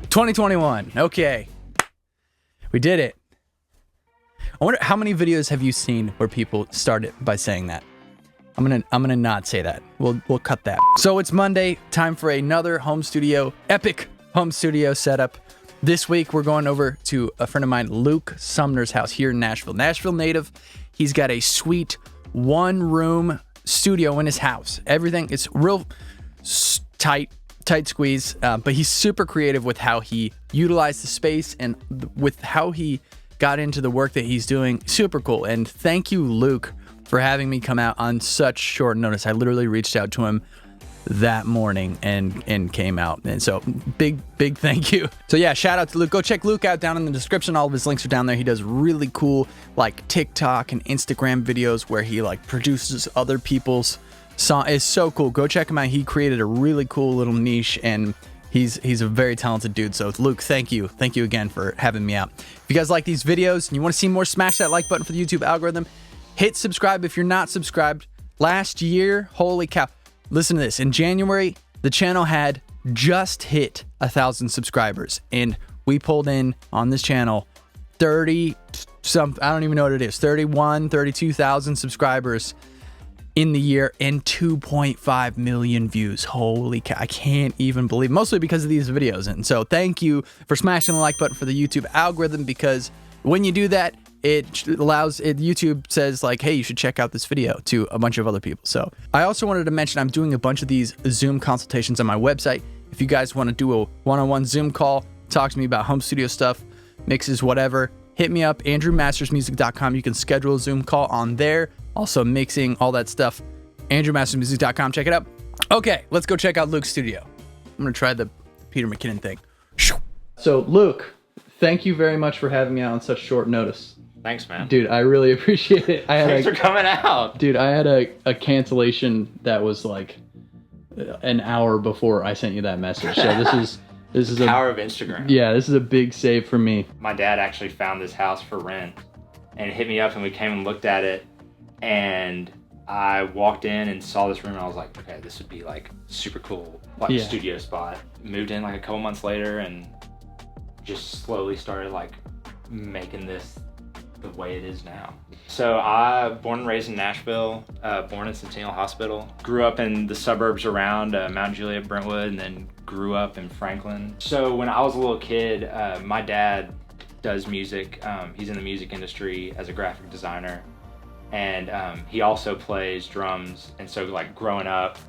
2021. Okay. We did it. I wonder how many videos have you seen where people started by saying that? I'm gonna not say that. We'll cut that. So it's Monday, time for another home studio, epic home studio setup. This week we're going over to a friend of mine, Luke Sumner's house here in Nashville. Nashville native. He's got a sweet one-room studio in his house. Everything, it's real tight squeeze, but he's super creative with how he utilized the space and with how he got into the work that he's doing. Super cool. And thank you, Luke, for having me come out on such short notice. I literally reached out to him that morning and came out. And so big thank you. So yeah, shout out to Luke. Go check Luke out down in the description. All of his links are down there. He does really cool like TikTok and Instagram videos where he like produces other people's song. It's so cool. Go check him out. He created a really cool little niche and he's a very talented dude. So Luke, thank you again for having me out. If you guys like these videos and you want to see more, smash that like button for the YouTube algorithm. Hit subscribe if you're not subscribed. Last year, holy cow, listen to this. In January, the channel had just hit 1,000 subscribers, and we pulled in on this channel 30 some, I don't even know what it is, 32,000 subscribers in the year and 2.5 million views. Holy cow, I can't even believe, mostly because of these videos. And so thank you for smashing the like button for the YouTube algorithm, because when you do that, YouTube says like, hey, you should check out this video to a bunch of other people. So I also wanted to mention I'm doing a bunch of these Zoom consultations on my website. If you guys want to do a one-on-one Zoom call, talk to me about home studio stuff, mixes, whatever, hit me up, ANDREWMASTERSmusic.com. You can schedule a Zoom call on there. Also mixing, all that stuff, ANDREWMASTERSmusic.com. Check it out. Okay, let's go check out Luke's studio. I'm going to try the Peter McKinnon thing. So Luke, thank you very much for having me out on such short notice. Thanks, man. Dude, I really appreciate it. Thanks for coming out. Dude, I had a cancellation that was like an hour before I sent you that message. So this is the power of Instagram. Yeah, this is a big save for me. My dad actually found this house for rent and hit me up, and we came and looked at it, and I walked in and saw this room and I was like, okay, this would be like super cool, like studio spot. Moved in like a couple months later and just slowly started like making this the way it is now. So I born and raised in Nashville, born in Centennial Hospital, grew up in the suburbs around Mount Juliet, Brentwood, and then grew up in Franklin. So when I was a little kid, my dad does music. He's in the music industry as a graphic designer, and he also plays drums. And so like growing up,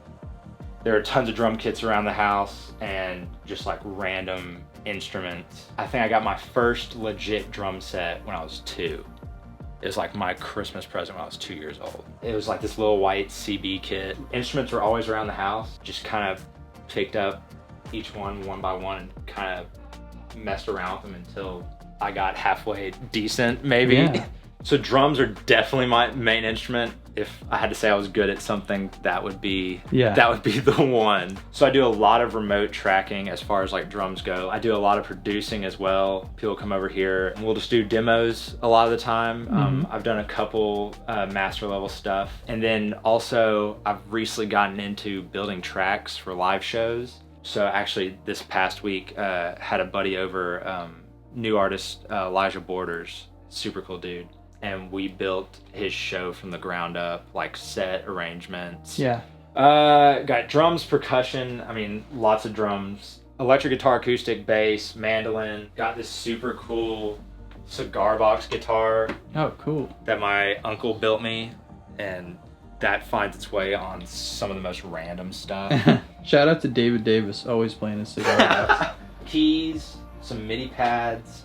there are tons of drum kits around the house and just like random instruments. I think I got my first legit drum set when I was 2. It was like my Christmas present when I was 2 years old. It was like this little white CB kit. Instruments were always around the house. Just kind of picked up each one by one and kind of messed around with them until I got halfway decent, maybe. Yeah. So drums are definitely my main instrument. If I had to say I was good at something, that would be the one. So I do a lot of remote tracking as far as like drums go. I do a lot of producing as well. People come over here and we'll just do demos a lot of the time. I've done a couple master level stuff. And then also I've recently gotten into building tracks for live shows. So actually this past week had a buddy over, new artist Elijah Borders, super cool dude. And we built his show from the ground up, like set arrangements. Yeah. Got drums, percussion, I mean, lots of drums. Electric guitar, acoustic, bass, mandolin. Got this super cool cigar box guitar. Oh, cool. That my uncle built me, and that finds its way on some of the most random stuff. Shout out to David Davis, always playing his cigar box. Keys, some MIDI pads.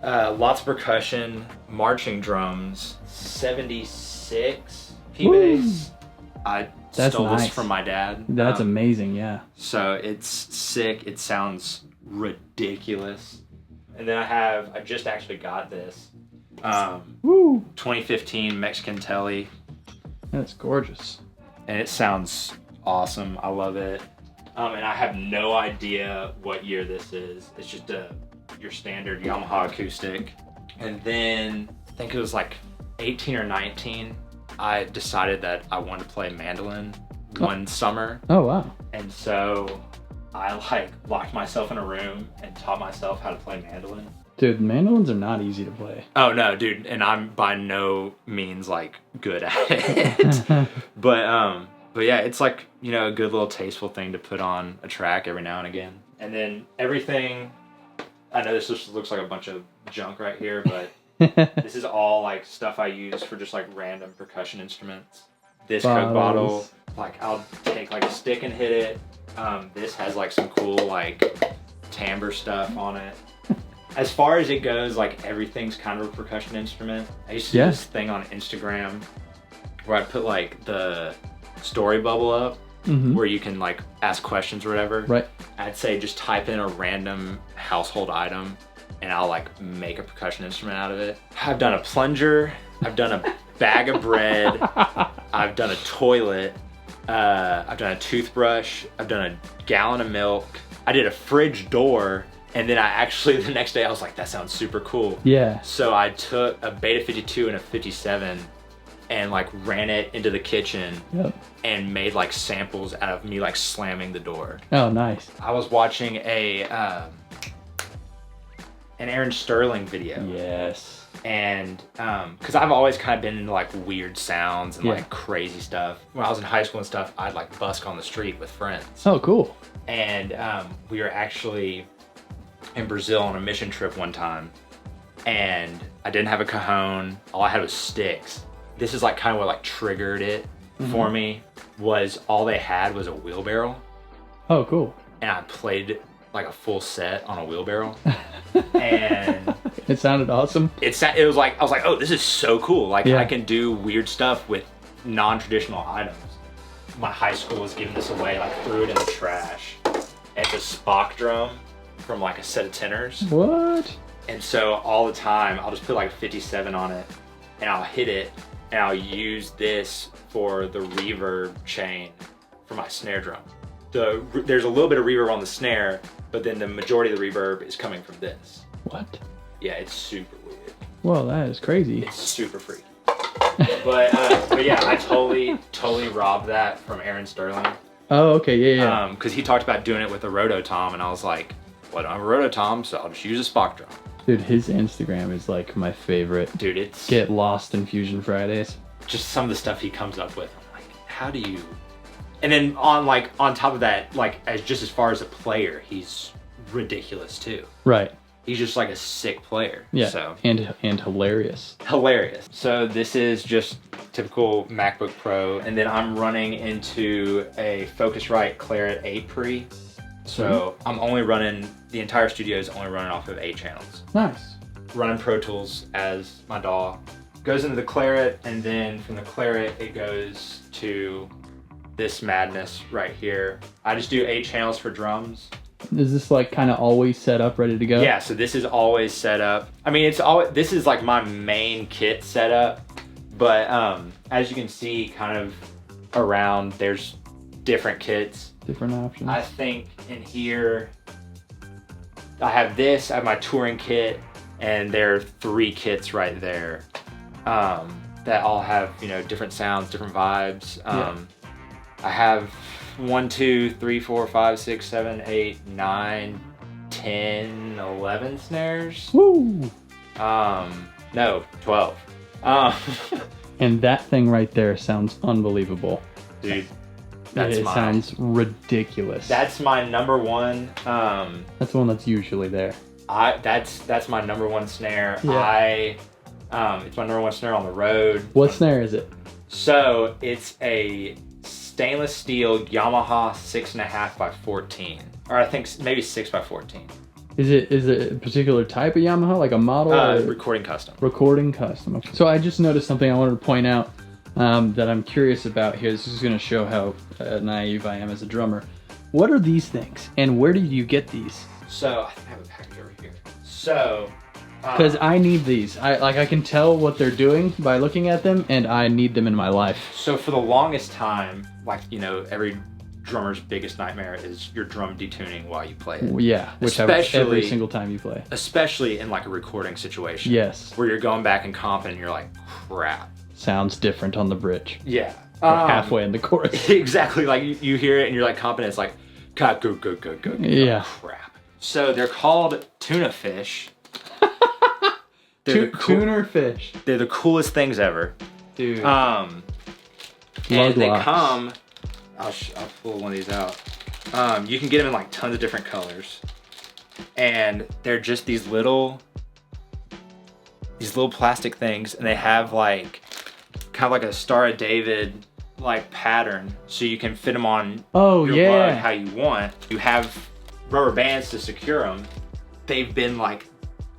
Lots of percussion, marching drums, 76 P-Bass. I stole this from my dad. That's amazing, yeah. So it's sick, it sounds ridiculous. And then I just actually got this 2015 Mexican Telly. That's gorgeous. And it sounds awesome, I love it. And I have no idea what year this is. It's just your standard Yamaha acoustic. And then I think it was like 18 or 19, I decided that I wanted to play mandolin one summer. Oh, wow. And so I like locked myself in a room and taught myself how to play mandolin. Dude, mandolins are not easy to play. Oh no, dude, and I'm by no means like good at it. But yeah, it's like, you know, a good little tasteful thing to put on a track every now and again. And then everything, I know this just looks like a bunch of junk right here, but this is all like stuff I use for just like random percussion instruments. This Coke bottle, like I'll take like a stick and hit it. This has like some cool like timbre stuff on it. As far as it goes, like everything's kind of a percussion instrument. I used to do this thing on Instagram where I'd put like the story bubble up where you can like ask questions or whatever. Right. I'd say just type in a random household item and I'll like make a percussion instrument out of it. I've done a plunger. I've done a bag of bread. I've done a toilet. I've done a toothbrush. I've done a gallon of milk. I did a fridge door. And then I actually, the next day I was like, that sounds super cool. Yeah. So I took a Beta 52 and a 57 and like ran it into the kitchen and made like samples out of me like slamming the door. Oh, nice. I was watching an Aaron Sterling video. Yes. And because I've always kind of been into like weird sounds and like crazy stuff. When I was in high school and stuff, I'd like busk on the street with friends. Oh, cool. And we were actually in Brazil on a mission trip one time, and I didn't have a cajon. All I had was sticks. This is like kind of what like triggered it for me, was all they had was a wheelbarrow. Oh, cool. And I played like a full set on a wheelbarrow. And it sounded awesome. It was like, I was like, oh, this is so cool. Like I can do weird stuff with non-traditional items. My high school was giving this away, like threw it in the trash. It's a Spock drum from like a set of tenors. What? And so all the time I'll just put like a 57 on it and I'll hit it and I'll use this for the reverb chain for my snare drum. There's a little bit of reverb on the snare, but then the majority of the reverb is coming from this. What? Yeah, it's super weird. Well, that is crazy. It's super freaky. but yeah, I totally robbed that from Aaron Sterling. Oh, okay, yeah. Because he talked about doing it with a rototom, and I was like, well, I don't have a rototom, so I'll just use a Spock drum. Dude, his Instagram is like my favorite. Dude, it's... Get lost in Fusion Fridays. Just some of the stuff he comes up with. I'm like, how do you... And then on top of that, like as far as a player, he's ridiculous too. Right. He's just like a sick player. Yeah. So. And hilarious. Hilarious. So this is just typical MacBook Pro, and then I'm running into a Focusrite Claret 8 Pre. So I'm only running, the entire studio is only running off of 8 channels. Nice. Running Pro Tools as my DAW. Goes into the Claret, and then from the Claret it goes to this madness right here. I just do 8 channels for drums. Is this like kind of always set up, ready to go? Yeah, so this is always set up. I mean, this is like my main kit setup, but as you can see kind of around, there's different kits. Different options. I think in here, I have this, I have my touring kit, and there are 3 kits right there that all have, you know, different sounds, different vibes. I have 1, 2, 3, 4, 5, 6, 7, 8, 9, 10, 11 snares. Woo! No, 12. And that thing right there sounds unbelievable. Dude, It sounds ridiculous. That's my number one. That's the one that's usually there. That's my number one snare. Yeah. It's my number one snare on the road. What snare is it? So it's a stainless steel Yamaha 6.5 by 14, or I think maybe 6 by 14. Is it a particular type of Yamaha, like a model? Recording custom. Recording custom. Okay. So I just noticed something I wanted to point out that I'm curious about here. This is going to show how naive I am as a drummer. What are these things, and where did you get these? So I think I have a package over here. So. Because I need these. I can tell what they're doing by looking at them, and I need them in my life. So for the longest time, like, you know, every drummer's biggest nightmare is your drum detuning while you play it. Yeah, which happens every single time you play. Especially in like a recording situation. Yes. Where you're going back and comping and you're like, crap. Sounds different on the bridge. Yeah. Or halfway in the chorus. Exactly. Like you hear it and you're like comping, it's like, God, go. Yeah. Oh, crap. So they're called tuna fish. Tuner fish. They're the coolest things ever. Dude. And they locks. come, I'll pull one of these out. You can get them in like tons of different colors. And they're just these little plastic things, and they have like kind of like a Star of David like pattern, so you can fit them on your rug how you want. You have rubber bands to secure them. They've been like,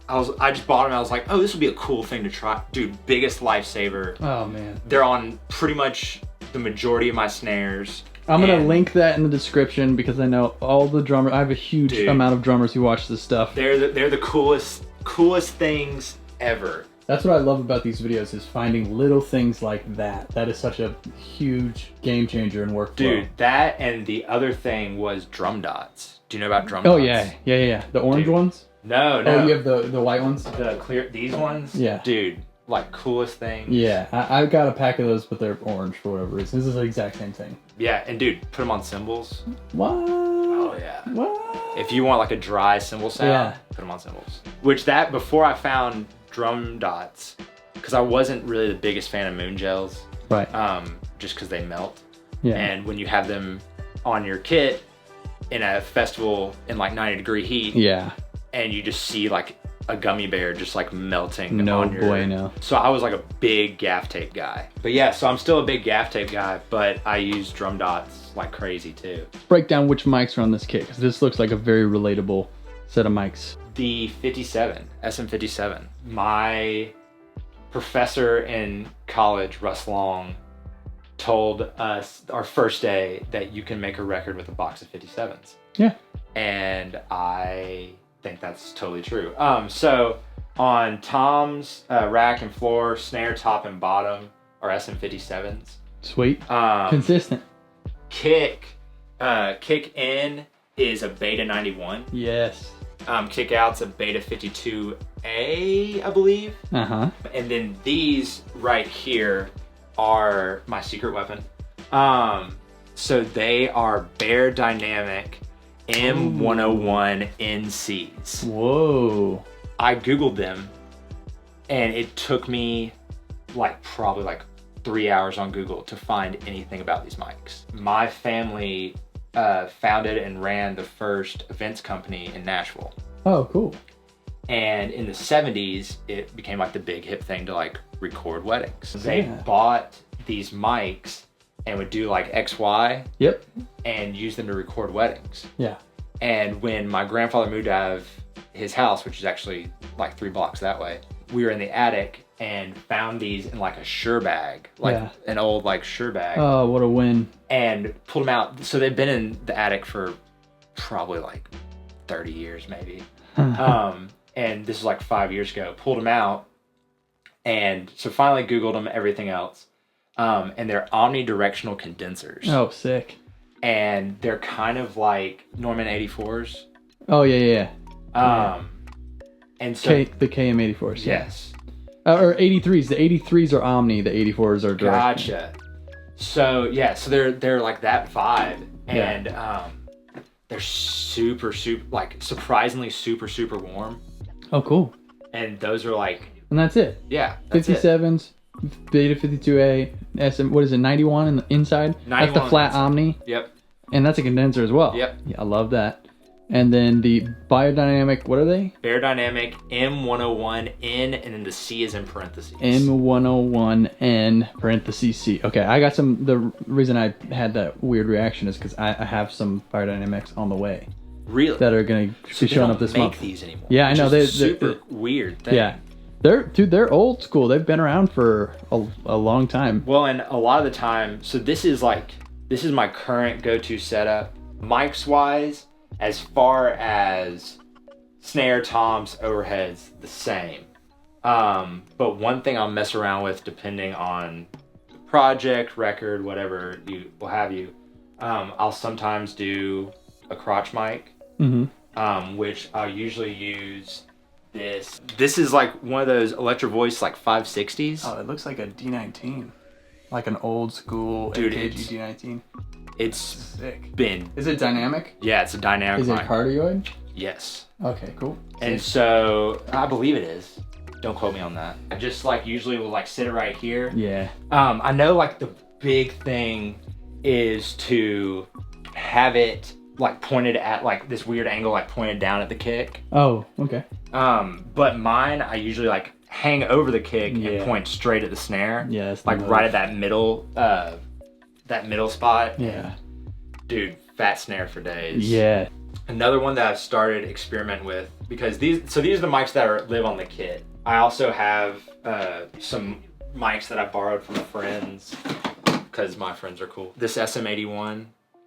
I just bought them. I was like, oh, this would be a cool thing to try. Dude, biggest lifesaver. Oh man. They're on pretty much the majority of my snares. I'm gonna link that in the description because I know all the drummers. I have a huge amount of drummers who watch this stuff. They're the coolest things ever. That's what I love about these videos, is finding little things like that. That is such a huge game changer in workflow. Dude, that, and the other thing was drum dots. Do you know about drum dots? Oh yeah. The orange ones? No. Oh, you have the white ones? The clear, these ones? Yeah. Dude, like coolest thing. Yeah, I got a pack of those, but they're orange for whatever reason. This is the exact same thing. Yeah, and dude, put them on cymbals. What? Oh yeah. What? If you want like a dry cymbal sound, put them on cymbals. Which before I found drum dots, because I wasn't really the biggest fan of moon gels. Right. Just because they melt. Yeah. And when you have them on your kit in a festival in like 90-degree heat. Yeah. And you just see like a gummy bear just like melting no on your... bueno. So I was like a big gaff tape guy. But yeah, so I'm still a big gaff tape guy, but I use drum dots like crazy too. Break down which mics are on this kit, because this looks like a very relatable set of mics. The 57, SM57. My professor in college, Russ Long, told us our first day that you can make a record with a box of 57s. Yeah. And I think that's totally true. So on Tom's rack and floor, snare top and bottom are SM57s. Sweet. Consistent. Kick in is a Beta 91. Yes. Kick out's a Beta 52A, I believe. Uh-huh. And then these right here are my secret weapon. So they are Bear Dynamic M101 NCs. Whoa. I Googled them, and it took me probably 3 hours on Google to find anything about these mics. My family founded and ran the first events company in Nashville. Oh, cool. And in the 70s, it became like the big hip thing to like record weddings. Yeah. They bought these mics and would do like XY. Yep. And use them to record weddings. Yeah. And when my grandfather moved out of his house, which is actually like 3 blocks that way, we were in the attic and found these in like a Sure bag, an old like Sure bag. Oh, what a win. And pulled them out. So they've been in the attic for probably like 30 years maybe. And this was like 5 years ago. Pulled them out. And so finally Googled them, everything else. And they're omnidirectional condensers. Oh, sick. And they're kind of like Norman 84s. Oh, yeah. And so... the KM84s. Yes. Or 83s. The 83s are Omni, the 84s are direct. Gotcha. So, yeah, so they're like that vibe. And they're super, like surprisingly super warm. Oh, cool. And those are like... And that's it. Yeah, that's 57s, Beta 52A, SM, what is it, 91 in the inside? 91 that's the flat Omni. Yep. And that's a condenser as well. Yep. Yeah, I love that. And then the biodynamic, what are they? Bear Dynamic M101N, and then the C is in parentheses. M101N parentheses C. Okay, I got some. The reason I had that weird reaction is because I have some biodynamics on the way. Really? That are going to be showing up this month. They don't make these anymore. Yeah, I know. They're super weird thing. Yeah. They're old school. They've been around for a long time. Well, and a lot of the time, so this is my current go-to setup. Mics wise, as far as snare, toms, overheads, the same. But one thing I'll mess around with depending on project, record, whatever you will have you, I'll sometimes do a crotch mic, which I'll usually use this. This is like one of those Electro Voice like 560s. Oh, it looks like a D19. Like an old school Dude, AKG D19. It's been. Is it dynamic? Yeah, it's a dynamic Is it mic. cardioid? Yes. Okay, cool. And so I believe it is. Don't quote me on that. I just like usually will like sit it right here. Yeah. I know like the big thing is to have it like pointed at like this weird angle, like pointed down at the kick. Oh, okay. But mine, I usually like hang over the kick and point straight at the snare. Yeah, that's like right at that middle spot. Yeah. Dude, fat snare for days. Yeah. Another one that I've started experimenting with, because these are the mics that live on the kit. I also have some mics that I borrowed from friends because my friends are cool. This SM81.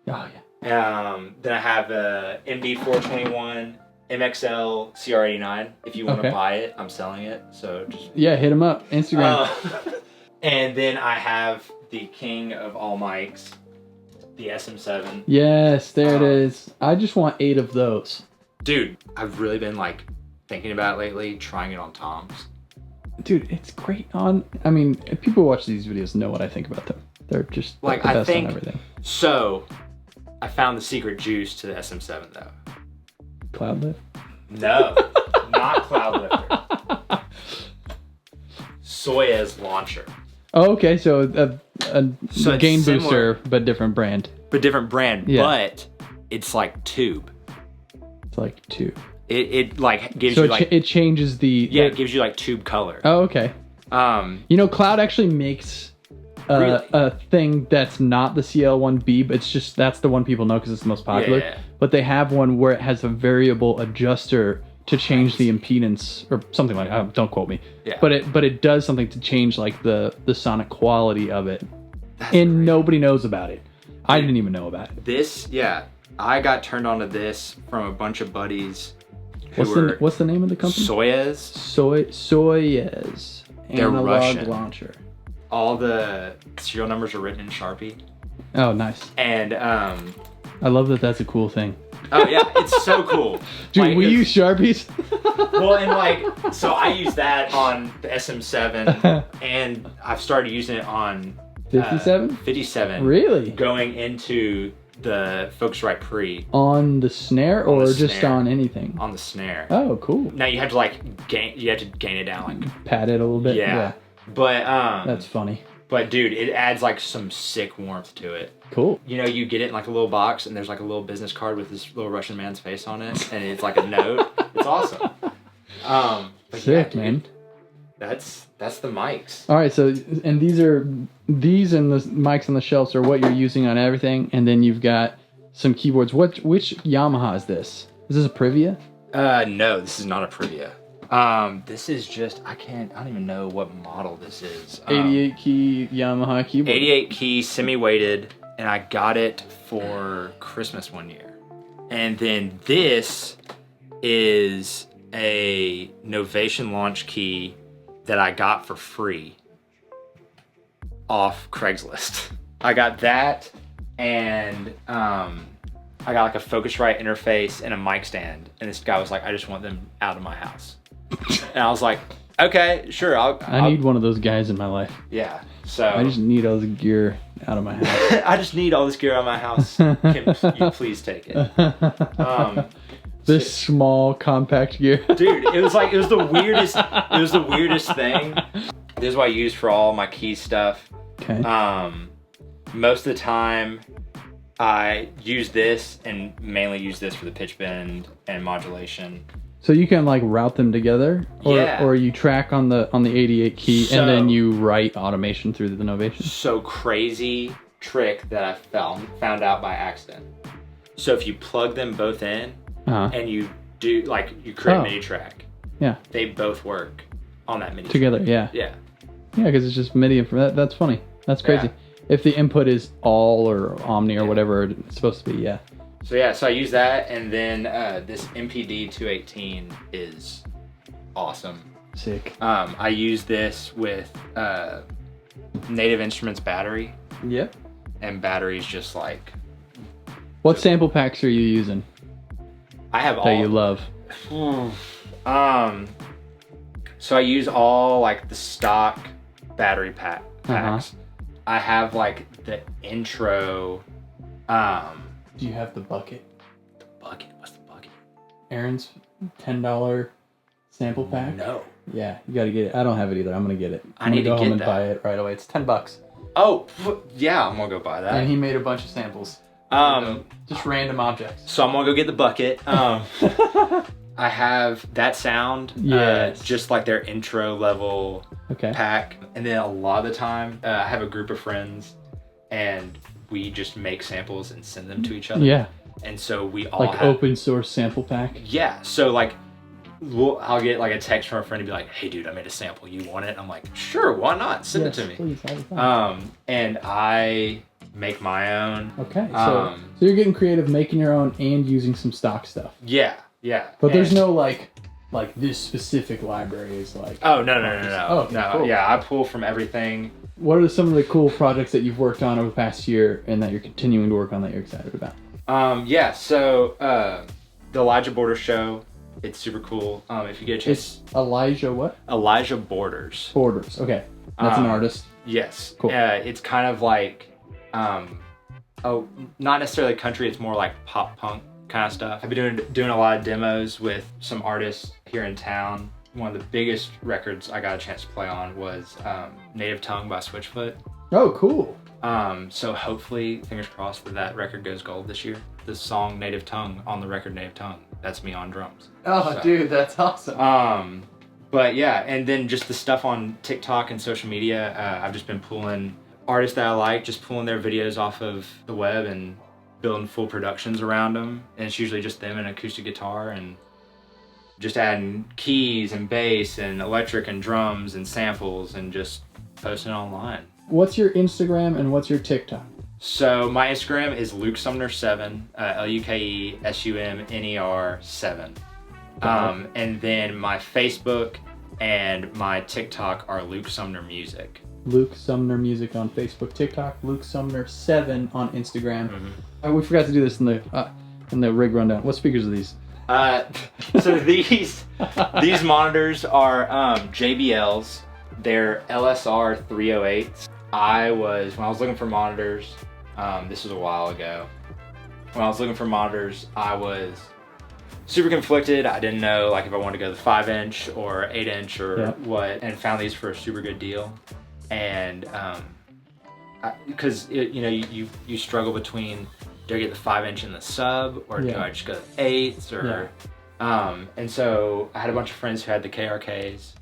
Oh yeah. Then I have a MD421 MXL CR89. If you want to buy it, I'm selling it. So just hit them up. Instagram. And then I have the king of all mics, the SM7. Yes, there it is. I just want 8 of those. Dude, I've really been like thinking about it lately, trying it on toms. Dude, it's great on. I mean, if people watch these videos know what I think about them. They're just like the best on everything. So, I found the secret juice to the SM7 though. Cloud lift? No, not cloud lifter. Soyuz launcher. Oh, okay. So a gain similar, booster, but different brand. But it's like tube. It's like tube. It like gives you like it changes the it gives you like tube color. Oh, okay. Cloud actually makes a thing that's not the CL1B, but it's just that's the one people know because it's the most popular. Yeah. But they have one where it has a variable adjuster to change the impedance or something like that. Don't quote me. Yeah. But it does something to change like the sonic quality of it. That's and great. Nobody knows about it. I didn't even know about it. I got turned on to this from a bunch of buddies. What's the name of the company? Soyuz. Soyuz. They're Analog Russian. launcher. All the serial numbers are written in Sharpie. Oh, nice. And I love that. That's a cool thing. Oh yeah, it's so cool. Dude, like, we use Sharpies. Well, and like, so I use that on the SM7, and I've started using it on 57. 57. Really? Going into the Focusrite Pre. On the snare or the just snare. on anything? On the snare. Oh, cool. Now you have to like gain it down, like pat it a little bit. Yeah. But that's funny. But dude, it adds like some sick warmth to it. Cool. You know, you get it in like a little box, and there's like a little business card with this little Russian man's face on it, and it's like a note. It's awesome. But sick, yeah, man. That's the mics. All right, so and these and the mics on the shelves are what you're using on everything, and then you've got some keyboards. Which Yamaha is this? Is this a Privia? No, this is not a Privia. This is just I don't even know what model this is. 88 key Yamaha keyboard. 88 key semi-weighted, and I got it for Christmas one year. And then this is a Novation launch key that I got for free off Craigslist. I got that, and I got like a Focusrite interface and a mic stand, and this guy was like, I just want them out of my house. And I was like, okay, sure. I need one of those guys in my life. Yeah. So I just need all the gear out of my house. I just need all this gear out of my house. Can you please take it? This small compact gear. Dude, it was the weirdest thing. This is what I use for all my key stuff. Okay. Most of the time I use this, and mainly use this for the pitch bend and modulation. So you can like route them together, or you track on the 88 key, and then you write automation through the Novation. So crazy trick that I found out by accident. So if you plug them both in, and you do like you create a MIDI track, they both work on that MIDI together. Track. Yeah, because it's just MIDI and that's funny. That's crazy. If the input is all or Omni or whatever it's supposed to be, So I use that, and then this MPD 218 is awesome. Sick. I use this with Native Instruments battery. Yep. And battery's just like. What sample packs are you using? I have all that you love. So I use all like the stock battery packs. I have like the intro Do you have the bucket? The bucket? What's the bucket? Aaron's $10 sample pack? No. Yeah, you gotta get it. I don't have it either. I'm gonna get it. I need to go home get and that. buy it right away. It's $10. Oh, yeah, I'm gonna go buy that. And he made a bunch of samples. Just random objects. So I'm gonna go get the bucket. I have that sound. Yes. Just like their intro level Okay. pack. And then a lot of the time, I have a group of friends and we just make samples and send them to each other. Yeah. And so we all Like have... open source sample pack. Yeah. So like, I'll get like a text from a friend to be like, hey dude, I made a sample. You want it? I'm like, sure, why not? Send it to me. Please, all the time. And I make my own. Okay. So you're getting creative, making your own and using some stock stuff. Yeah. But there's no like this specific library is like. Oh, no. Oh, okay, no. cool. Yeah, I pull from everything. What are some of the cool projects that you've worked on over the past year and that you're continuing to work on that you're excited about? Yeah, so the Elijah Borders show, it's super cool. If you get a chance. It's Elijah what? Elijah Borders. Borders. Okay. That's an artist. Yes. Cool. It's kind of like, not necessarily country, it's more like pop punk kind of stuff. I've been doing a lot of demos with some artists here in town. One of the biggest records I got a chance to play on was Native Tongue by Switchfoot. Oh, cool. So hopefully, fingers crossed, that record goes gold this year. The song Native Tongue on the record Native Tongue, that's me on drums. Oh, so. Dude, that's awesome. But yeah, and then just the stuff on TikTok and social media, I've just been pulling artists that I like, just pulling their videos off of the web and building full productions around them. And it's usually just them and acoustic guitar and just adding keys and bass and electric and drums and samples and just posting online. What's your Instagram and what's your TikTok? So my Instagram is LukeSumner7, LukeSumner7. And then my Facebook and my TikTok are Luke Sumner Music. Luke Sumner Music on Facebook, TikTok, Luke Sumner7 on Instagram. We forgot to do this in the rig rundown. What speakers are these? So these monitors are JBLs. They're LSR 308s. When I was looking for monitors, this was a while ago. When I was looking for monitors, I was super conflicted. I didn't know like if I wanted to go the 5-inch or 8-inch or what, and found these for a super good deal. And because you struggle between, do I get the 5-inch in the sub or do I just go the 8s or and so I had a bunch of friends who had the KRKs.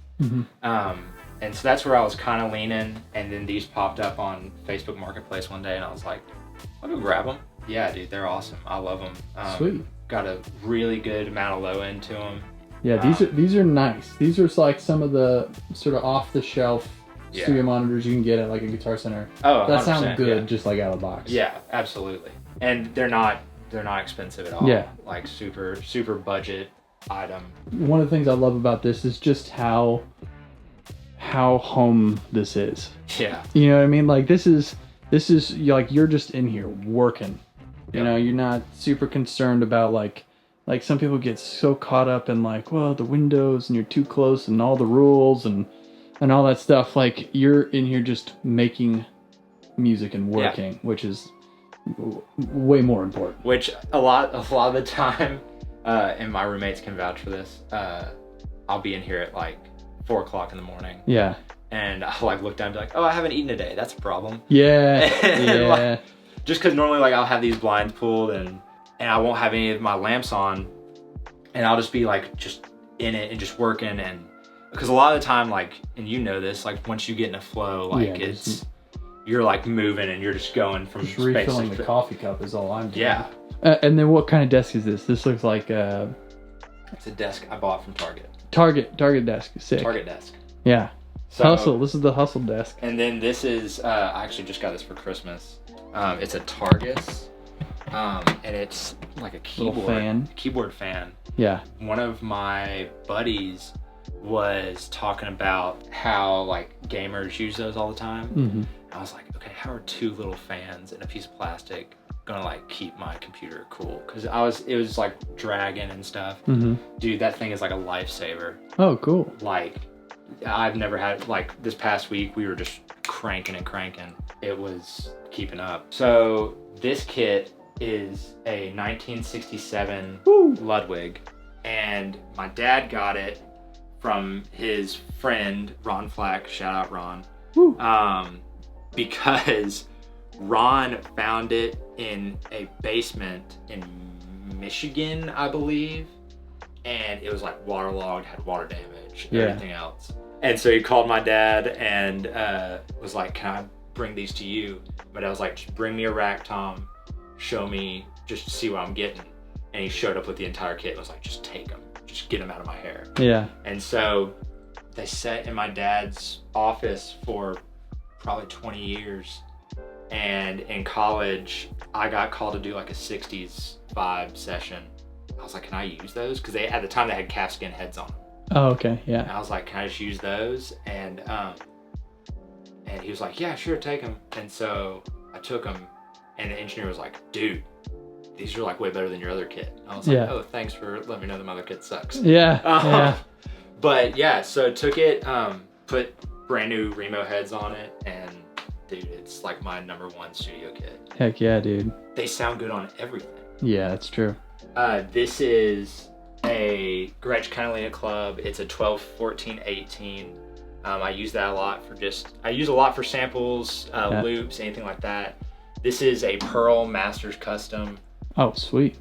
And so that's where I was kind of leaning, and then these popped up on Facebook Marketplace one day and I was like, I'll go grab them. Yeah, dude, they're awesome. I love them. Sweet. Got a really good amount of low end to them. Yeah, these are nice. These are like some of the sort of off the shelf studio monitors you can get at like a Guitar Center. Oh, that sounds good, just like out of the box. Yeah, absolutely. And they're not expensive at all. Yeah, like super budget item. One of the things I love about this is just how home this is. Yeah. You know what I mean? Like this is like you're just in here working. You know, you're not super concerned about like some people get so caught up in like, well, the windows and you're too close and all the rules and all that stuff. Like you're in here just making music and working, which is way more important. Which a lot of the time, and my roommates can vouch for this, I'll be in here at like 4 o'clock in the morning. Yeah. And I'll like look down and be like, oh, I haven't eaten today. That's a problem. Yeah. Yeah. Like, just because normally like I'll have these blinds pulled and I won't have any of my lamps on, and I'll just be like just in it and just working. And because a lot of the time, like, and you know this, like once you get in a flow, like you're like moving and you're just going from just space. Refilling the coffee cup is all I'm doing. Yeah. And then what kind of desk is this? This looks like it's a desk I bought from Target. Target desk. Sick. Target desk. Yeah. So, Hustle. This is the Hustle desk. And then this is I actually just got this for Christmas. It's a Targus, and it's like a keyboard fan. Yeah. One of my buddies was talking about how like gamers use those all the time. I was like, okay, how are 2 little fans and a piece of plastic gonna like keep my computer cool? Because it was like dragging and stuff. Dude, that thing is like a lifesaver. Oh, cool. Like I've never had, like this past week we were just cranking and cranking. It was keeping up. So this kit is a 1967 Ludwig, and my dad got it from his friend Ron Flack. Shout out Ron. Because Ron found it in a basement in Michigan, I believe, and it was like waterlogged, had water damage, everything else. And so he called my dad and was like, "Can I bring these to you?" My dad was like, "Just bring me a rack, Tom. Show me, just to see what I'm getting." And he showed up with the entire kit and was like, "Just take them, just get them out of my hair." Yeah. And so they sat in my dad's office for probably 20 years. And in college, I got called to do like a 60s vibe session. I was like, "Can I use those?" Because at the time they had calfskin heads on them. Oh, okay, yeah. And I was like, "Can I just use those?" And he was like, "Yeah, sure, take them." And so I took them, and the engineer was like, "Dude, these are like way better than your other kit." I was like, "Oh, thanks for letting me know that my other kit sucks." Yeah. But yeah, so took it, put brand new Remo heads on it, and dude, it's like my #1 studio kit. Heck yeah, dude. They sound good on everything. Yeah, that's true. This is a Gretsch Catalina Club. It's a 12, 14, 18. I use that a lot for I use a lot for samples, loops, anything like that. This is a Pearl Masters Custom. Oh, sweet.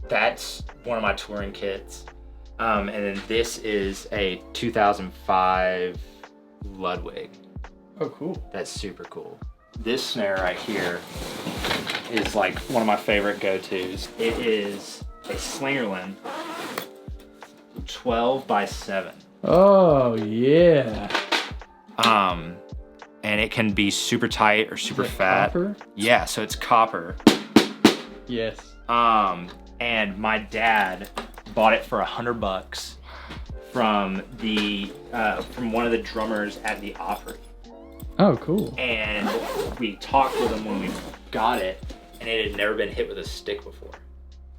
That's one of my touring kits. And then this is a 2005 Ludwig. Oh, cool. That's super cool. This snare right here is like one of my favorite go-tos. It is a Slingerland 12x7. Oh, yeah. And it can be super tight or super fat. Copper? Yeah, so it's copper. Yes. And my dad bought it for $100 from one of the drummers at the Opry. Oh, cool. And we talked with him when we got it, and it had never been hit with a stick before.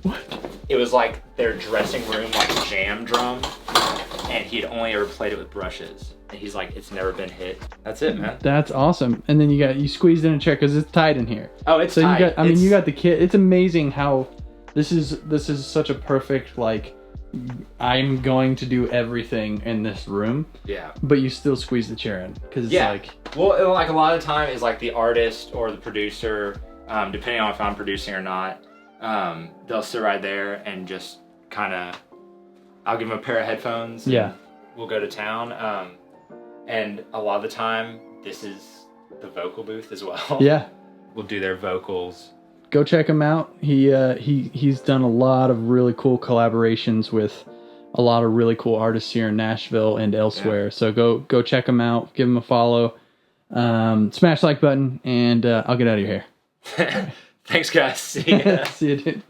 What? It was like their dressing room like jam drum, and he'd only ever played it with brushes. And he's like, "It's never been hit." That's it, man. That's awesome. And then you squeezed in a chair because it's tight in here. Oh, it's tight. You got the kit. It's amazing how this is such a perfect, like, I'm going to do everything in this room. Yeah. But you still squeeze the chair in because it's like. Well, like a lot of the time is like the artist or the producer, depending on if I'm producing or not, they'll sit right there and just kind of, I'll give them a pair of headphones. Yeah. We'll go to town. And a lot of the time, this is the vocal booth as well. Yeah. We'll do their vocals. Go check him out. He's done a lot of really cool collaborations with a lot of really cool artists here in Nashville and elsewhere. Yeah. So go check him out. Give him a follow. Smash the like button, and I'll get out of your hair. Thanks, guys. See ya. See you, dude.